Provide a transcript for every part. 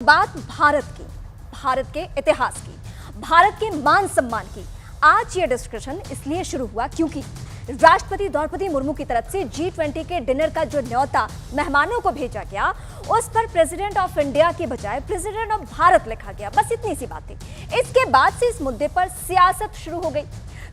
बात भारत के इतिहास की, भारत के मान सम्मान की। आज ये डिस्कशन इसलिए शुरू हुआ क्योंकि राष्ट्रपति द्रौपदी मुर्मू की तरफ से G20 के डिनर का जो न्योता मेहमानों को भेजा गया, उस पर प्रेसिडेंट ऑफ इंडिया के बजाय प्रेसिडेंट ऑफ भारत लिखा गया। बस इतनी सी बात थी। इसके बाद से इस मुद्दे पर सियासत शुरू हो गई।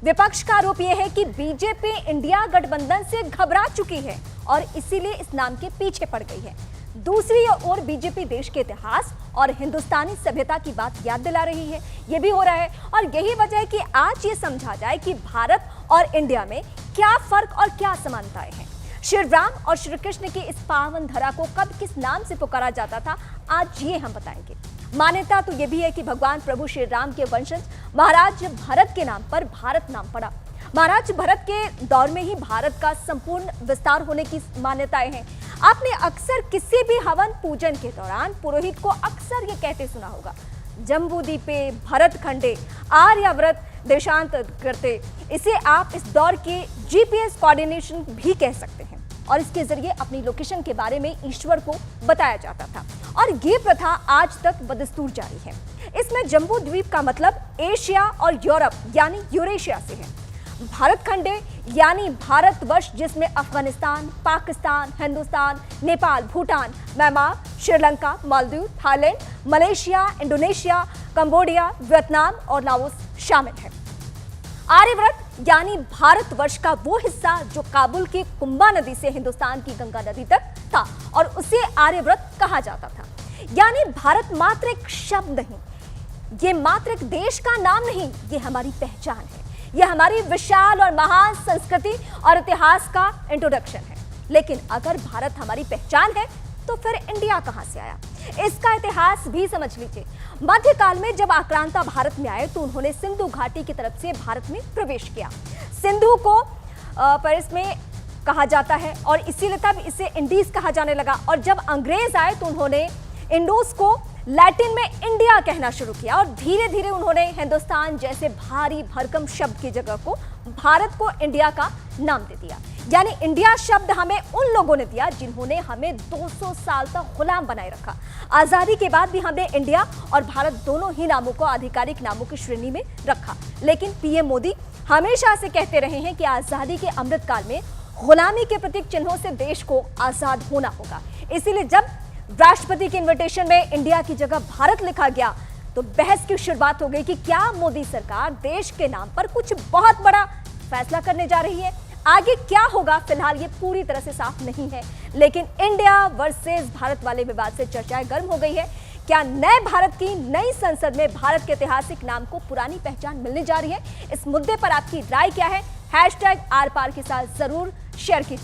विपक्ष का आरोप यह है कि बीजेपी इंडिया गठबंधन से घबरा चुकी है और इसीलिए इस नाम के पीछे पड़ गई है। दूसरी ओर बीजेपी देश के इतिहास और हिंदुस्तानी सभ्यता की बात याद दिला रही है। यह भी हो रहा है और यही वजह है कि आज ये समझा जाए कि भारत और इंडिया में क्या फर्क और क्या समानताएं हैं। श्री राम और श्री कृष्ण की इस पावन धरा को कब किस नाम से पुकारा जाता था, आज ये हम बताएंगे। मान्यता तो यह भी है कि भगवान प्रभु श्री राम के वंशज महाराज भरत के नाम पर भारत नाम पड़ा। महाराज भरत के दौर में ही भारत का संपूर्ण विस्तार होने की मान्यताएं हैं। आपने अक्सर किसी भी हवन पूजन के दौरान पुरोहित को अक्सर ये कहते सुना होगा, जम्बूदीपे भरत खंडे आर्याव्रत देशांतर करते। इसे आप इस दौर के GPS कोऑर्डिनेशन भी कह सकते हैं और इसके जरिए अपनी लोकेशन के बारे में ईश्वर को बताया जाता था और ये प्रथा आज तक बदस्तूर जारी है। इसमें जम्बू द्वीप का मतलब एशिया और यूरोप यानी यूरेशिया से है। भारत खंडे यानी भारतवर्ष, जिसमें Afghanistan, Pakistan, Hindustan, Nepal, Bhutan, Myanmar, Sri Lanka, Maldives, Thailand, Malaysia, Indonesia, Cambodia, Vietnam और लाओस शामिल है। आर्यव्रत यानी भारतवर्ष का वो हिस्सा जो काबुल की कुंभा नदी से हिंदुस्तान की गंगा नदी तक था और उसे आर्यव्रत कहा जाता था। यानी भारत मात्र एक शब्द नहीं, ये मात्र एक देश का नाम नहीं, ये हमारी पहचान है। यह हमारी विशाल और महान संस्कृति और इतिहास का इंट्रोडक्शन है। लेकिन अगर भारत हमारी पहचान है तो फिर इंडिया कहां से आया, इसका इतिहास भी समझ लीजिए। मध्यकाल में जब आक्रांता भारत में आए तो उन्होंने सिंधु घाटी की तरफ से भारत में प्रवेश किया। सिंधु को पेरिस में कहा जाता है और इसीलिए तब इसे इंडीज कहा जाने लगा। और जब अंग्रेज आए तो उन्होंने इंडोस को लैटिन में इंडिया कहना शुरू किया और धीरे धीरे उन्होंने हिंदुस्तान जैसे भारी भरकम शब्द की जगह को भारत को इंडिया का नाम दे दिया। यानी इंडिया शब्द हमें उन लोगों ने दिया जिन्होंने हमें 200 साल तक गुलाम बनाए रखा। आजादी के बाद भी हमने इंडिया और भारत दोनों ही नामों को आधिकारिक नामों की श्रेणी में रखा। लेकिन PM मोदी हमेशा से कहते रहे हैं कि आजादी के अमृत काल में गुलामी के प्रतीक चिन्हों से देश को आजाद होना होगा। इसीलिए जब राष्ट्रपति के इन्विटेशन में इंडिया की जगह भारत लिखा गया तो बहस की शुरुआत हो गई कि क्या मोदी सरकार देश के नाम पर कुछ बहुत बड़ा फैसला करने जा रही है। आगे क्या होगा फिलहाल ये पूरी तरह से साफ नहीं है, लेकिन इंडिया वर्सेस भारत वाले विवाद से चर्चाएं गर्म हो गई है। क्या नए भारत की नई संसद में भारत के ऐतिहासिक नाम को पुरानी पहचान मिलने जा रही है? इस मुद्दे पर आपकी राय क्या है? #आर पार के साथ जरूर शेयर कीजिए।